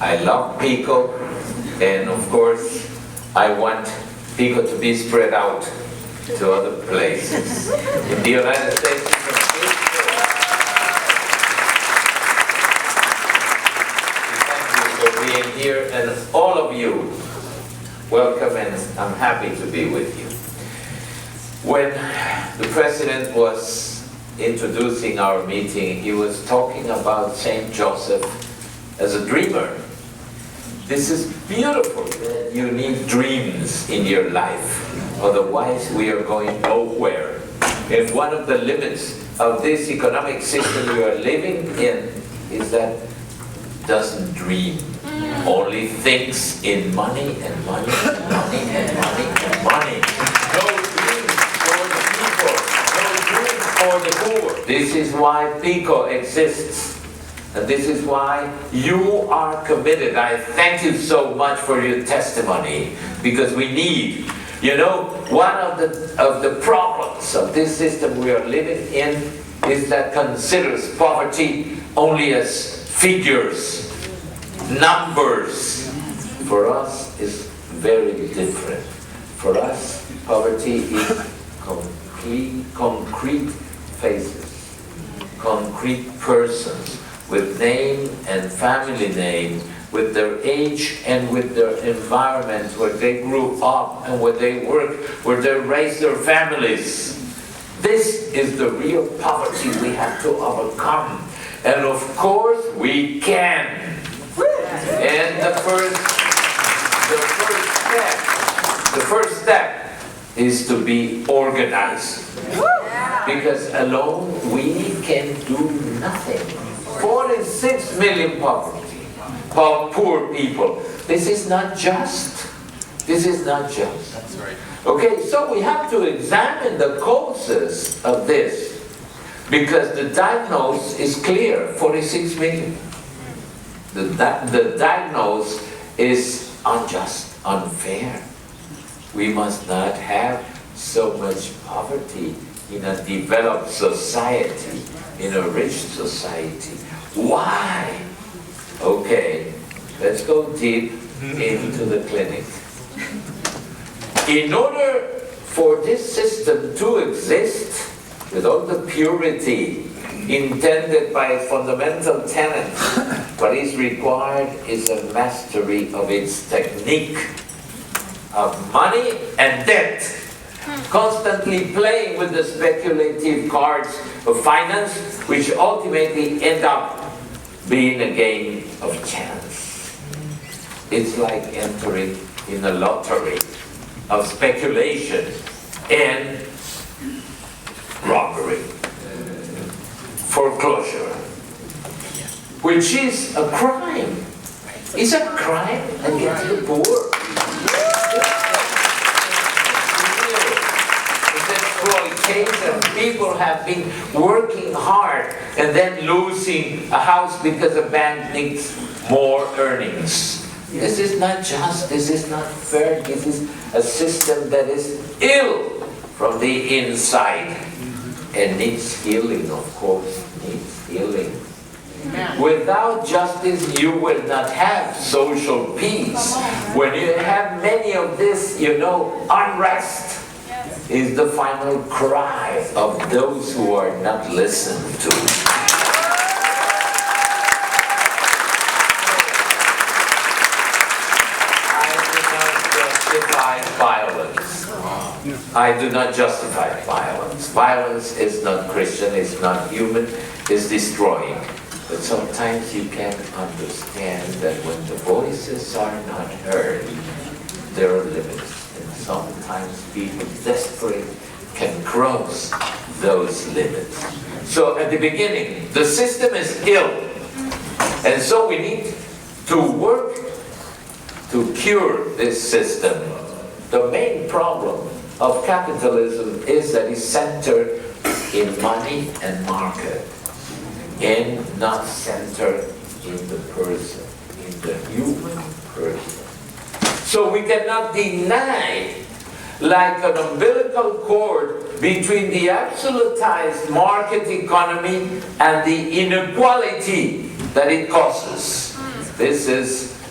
I love Pico, and of course, I want Pico to be spread out to other places. In the United States, thank you for being here, and all of you, welcome, and I'm happy to be with you. When the President was introducing our meeting, he was talking about Saint Joseph as a dreamer. This is beautiful. You need dreams in your life, otherwise we are going nowhere. And one of the limits of this economic system we are living in is that it doesn't dream, only thinks in money and money and money and money and money. No dreams for the people, no dreams for the poor. This is why Pico exists. And this is why you are committed. I thank you so much for your testimony, because we need, you know, one of the problems of this system we are living in is that considers poverty only as figures, numbers. For us, it's very different. For us, poverty is concrete faces, concrete persons, with name and family name, with their age and with their environment, where they grew up and where they work, where they raise their families. This is the real poverty we have to overcome. And of course we can. And the first step is to be organized. Because alone we can do nothing. 46 million poor people. This is not just. This is not just. That's right. Okay, so we have to examine the causes of this, because the diagnosis is clear, 46 million. The diagnosis is unjust, unfair. We must not have so much poverty in a developed society, in a rich society. Why? Okay, let's go deep into the clinic. In order for this system to exist with all the purity intended by its fundamental tenet, what is required is a mastery of its technique of money and debt, constantly playing with the speculative cards of finance, which ultimately end up being a game of chance. It's like entering in a lottery of speculation and robbery, foreclosure, which is a crime. It's a crime against the poor. People have been working hard and then losing a house because a bank needs more earnings. This is not just, this is not fair, this is a system that is ill from the inside and needs healing, of course, needs healing. Without justice, you will not have social peace. When you have many of this, you know, unrest is the final cry of those who are not listened to. I do not justify violence. Violence is not Christian, it's not human, it's destroying. But sometimes you can understand that when the voices are not heard, there are limits. And sometimes people desperate can cross those limits. So at the beginning, the system is ill. And so we need to work to cure this system. The main problem of capitalism is that it's centered in money and market, and not centered in the person, in the human person. So we cannot deny, like an umbilical cord between the absolutized market economy and the inequality that it causes. This is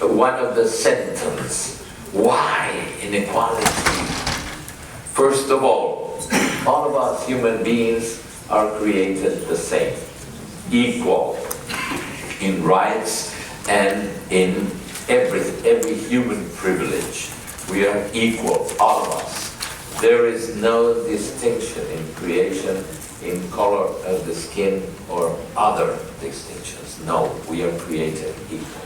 one of the sentences. Why inequality? First of all of us human beings are created the same, equal in rights and in every human privilege. We are equal, all of us. There is no distinction in creation, in color of the skin or other distinctions. No, we are created equal.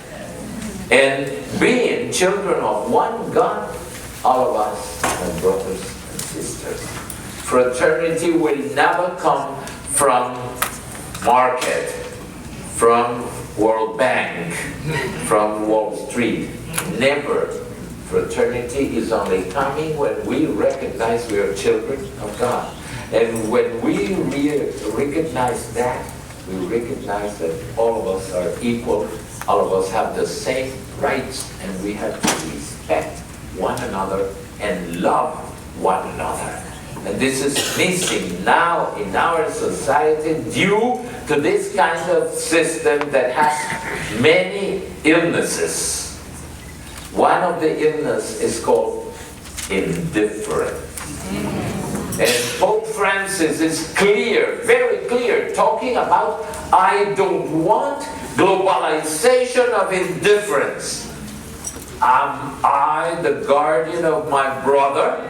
And being children of one God, all of us are brothers and sisters. Fraternity will never come from market, from World Bank, from Wall Street. Never. Fraternity is only coming when we recognize we are children of God. And when we recognize that, we recognize that all of us are equal, all of us have the same rights, and we have to respect one another and love one another. And this is missing now in our society due to this kind of system that has many illnesses. One of the illnesses is called indifference. And Pope Francis is clear, very clear, talking about, I don't want globalization of indifference. Am I the guardian of my brother?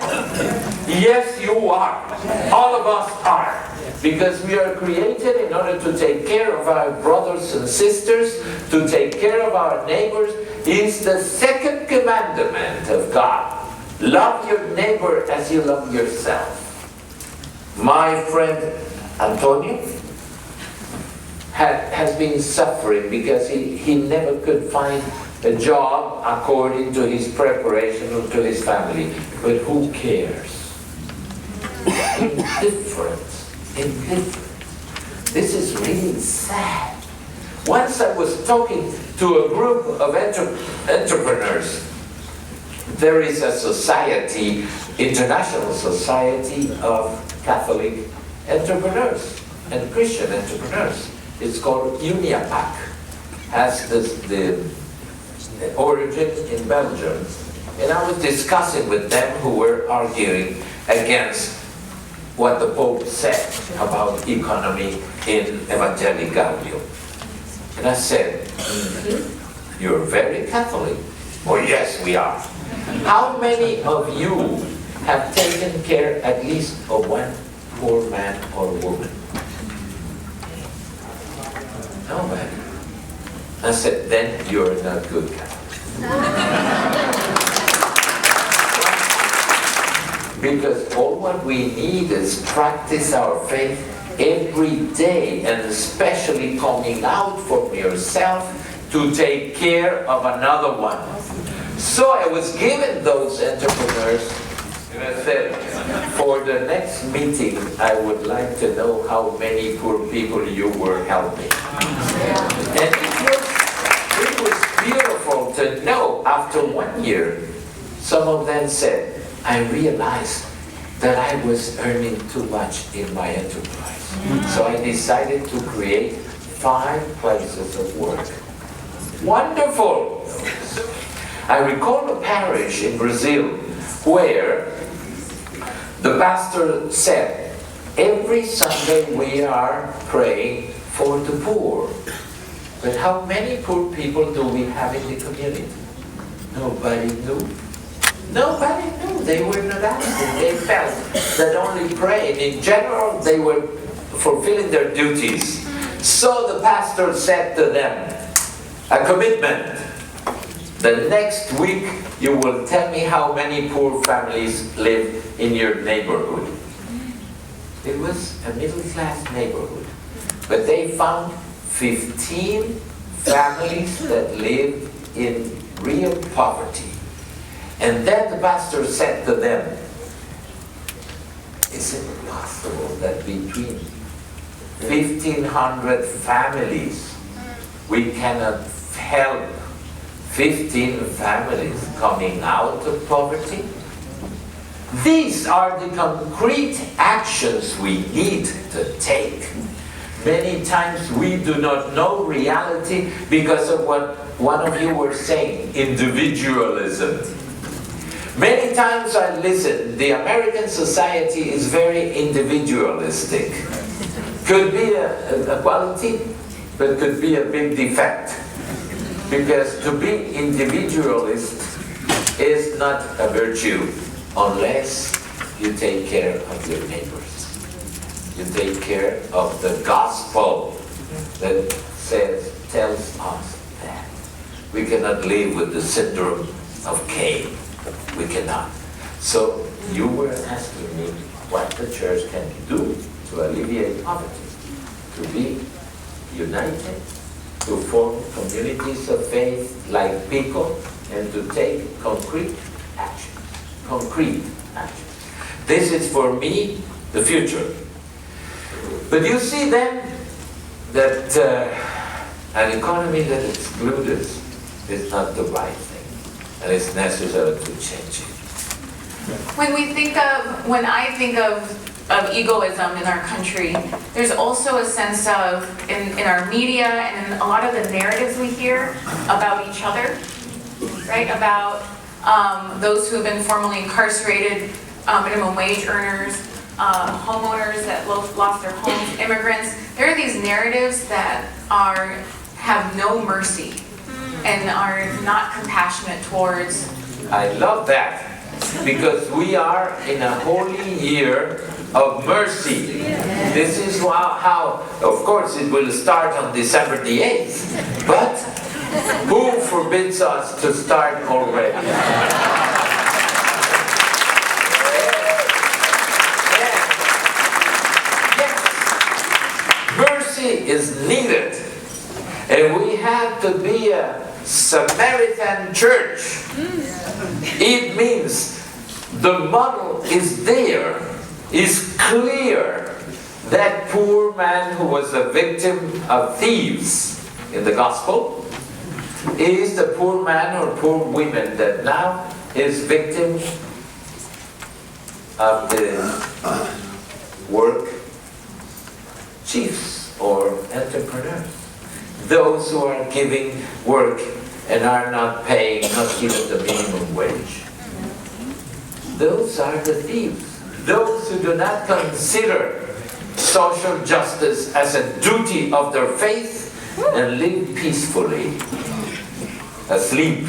Yes, you are. All of us are. Because we are created in order to take care of our brothers and sisters, to take care of our neighbors. It's the second commandment of God. Love your neighbor as you love yourself. My friend Antonio has been suffering because he never could find a job according to his preparation or to his family. But who cares? Indifference. This is really sad. Once I was talking to a group of entrepreneurs. There is a society, international society of Catholic entrepreneurs and Christian entrepreneurs. It's called UNIAPAC. Has the origin in Belgium. And I was discussing with them who were arguing against what the Pope said about economy in Evangelii Gaudium. And I said, you're very Catholic. Oh yes, we are. How many of you have taken care at least of one poor man or woman? Nobody. I said, then you're not good Catholic. Because all what we need is practice our faith every day, and especially coming out from yourself to take care of another one. So I was given those entrepreneurs, and I said, for the next meeting, I would like to know how many poor people you were helping. And it was beautiful to know after 1 year, some of them said, I realized that I was earning too much in my enterprise. So I decided to create 5 places of work. Wonderful! I recall a parish in Brazil where the pastor said, every Sunday we are praying for the poor. But how many poor people do we have in the community? Nobody knew. Nobody knew. They were not asking. They felt that only praying. In general, they were fulfilling their duties. So the pastor said to them, a commitment. The next week, you will tell me how many poor families live in your neighborhood. It was a middle-class neighborhood. But they found 15 families that lived in real poverty. And then the pastor said to them, is it possible that between 1,500 families we cannot help 15 families coming out of poverty? These are the concrete actions we need to take. Many times we do not know reality because of what one of you were saying, individualism. Many times I listen, the American society is very individualistic. Could be a quality, but could be a big defect. Because to be individualist is not a virtue unless you take care of your neighbors. You take care of the gospel that tells us that we cannot live with the syndrome of Cain. We cannot. So you were asking me what the church can do to alleviate poverty, to be united, to form communities of faith like people, and to take concrete action. Concrete action. This is for me the future. But you see then that an economy that excludes is not the right thing, and it's necessary to change it. When I think of egoism in our country, there's also a sense of, in our media and in a lot of the narratives we hear about each other, right? About those who have been formerly incarcerated, minimum wage earners, homeowners that lost their homes, immigrants. There are these narratives that have no mercy and are not compassionate towards. I love that, because we are in a holy year of mercy. This is how, of course, it will start on December the 8th, but who forbids us to start already? Mercy is needed, and we have to be a Samaritan church. It means the model is there, is clear. That poor man who was a victim of thieves in the gospel is the poor man or poor woman that now is victim of the work chiefs or entrepreneurs. Those who are giving work and are not paying, not even the minimum wage. Those are the thieves. Those who do not consider social justice as a duty of their faith and live peacefully, asleep,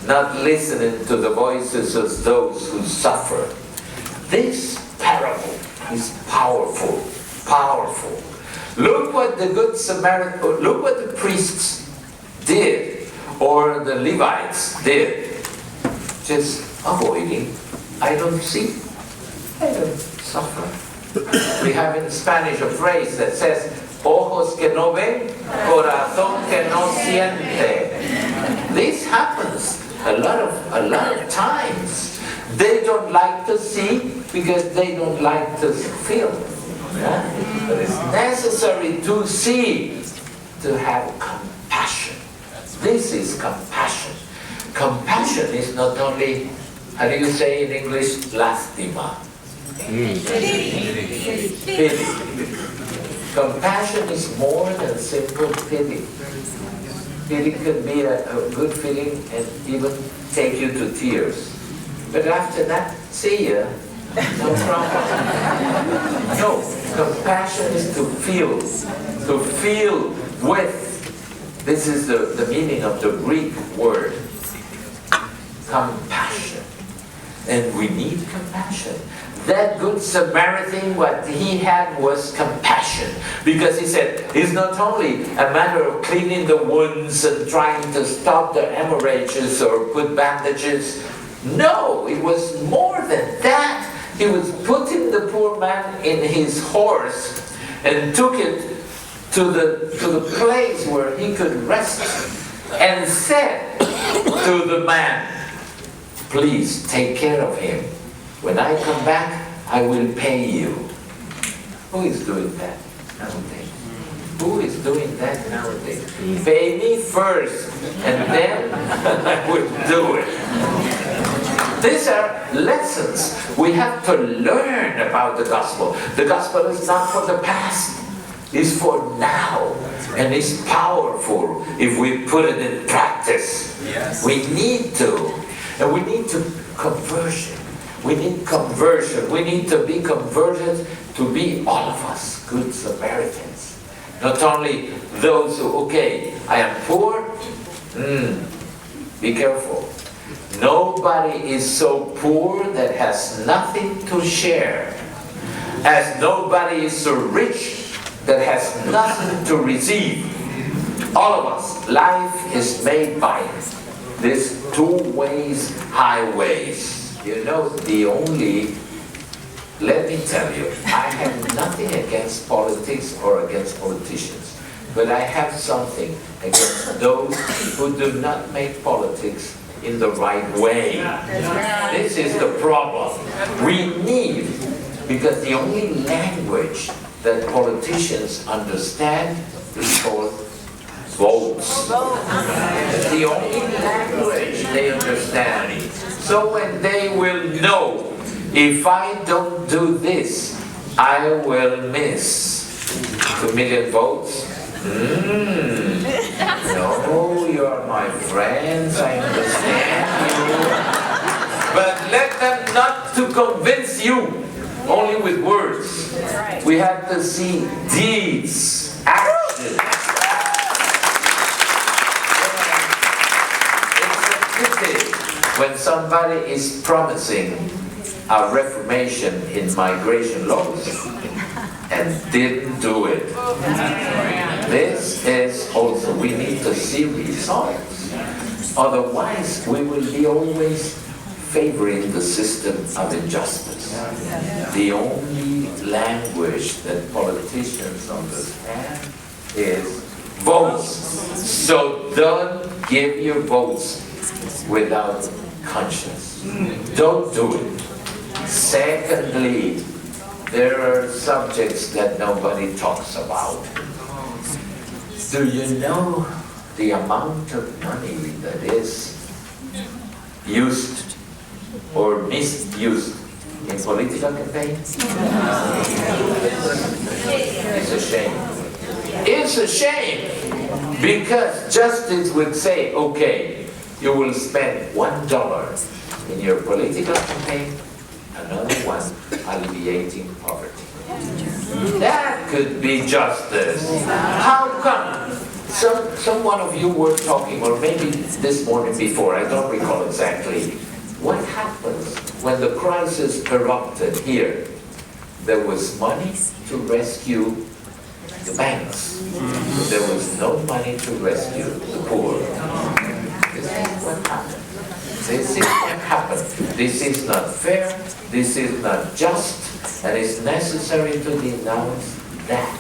not listening to the voices of those who suffer. This parable is powerful, powerful. Look what the Good Samaritan, look what the priests did, or the Levites did. Just avoiding. I don't see. I don't suffer. We have in Spanish a phrase that says, ojos que no ven, corazón que no siente. This happens a lot of times. They don't like to see because they don't like to feel. Yeah? But it's necessary to see, to have compassion. This is compassion. Compassion is not only, how do you say in English, lástima? Pity. Compassion is more than simple pity. Pity can be a good feeling and even take you to tears. But after that, see ya. No problem. No, compassion is to feel with. This is the meaning of the Greek word. Compassion. And we need compassion. That Good Samaritan, what he had was compassion. Because he said, it's not only a matter of cleaning the wounds and trying to stop the hemorrhages or put bandages. No, it was more than that. He was putting the poor man in his horse and took it to the place where he could rest and said to the man, please take care of him. When I come back, I will pay you. Who is doing that nowadays? Who is doing that nowadays? Pay me first, and then I will do it. These are lessons we have to learn about the gospel. The gospel is not for the past. is for now, and it's powerful if we put it in practice. Yes. We need to, and we need to conversion. We need conversion. We need to be converted to be all of us good Samaritans. Not only those who, okay, I am poor. Be careful. Nobody is so poor that has nothing to share. As nobody is so rich that has nothing to receive. All of us, life is made by these two ways, highways. You know, let me tell you, I have nothing against politics or against politicians, but I have something against those who do not make politics in the right way. This is the problem. We need, because the only language that politicians understand is called votes. The only language they understand. So when they will know, if I don't do this, I will miss 2 million votes. No, you're my friends, I understand you. But let them not to convince you only with words. We have to see deeds, actions. It's a pity when somebody is promising a reformation in migration laws and didn't do it. This is also, we need to see results. Otherwise, we will be always favoring the system of injustice. The only language that politicians understand is votes. So don't give your votes without conscience. Don't do it. Secondly, there are subjects that nobody talks about. Do you know the amount of money that is used or misused in political campaigns? It's a shame. It's a shame, because justice would say, okay, you will spend $1 in your political campaign, another one alleviating poverty. That could be justice. How come? Some one of you were talking, or maybe this morning before, I don't recall exactly. What happens when the crisis erupted here? There was money to rescue the banks. There was no money to rescue the poor. This is what happened. This is what happened. This is not fair. This is not just. And it's necessary to denounce that.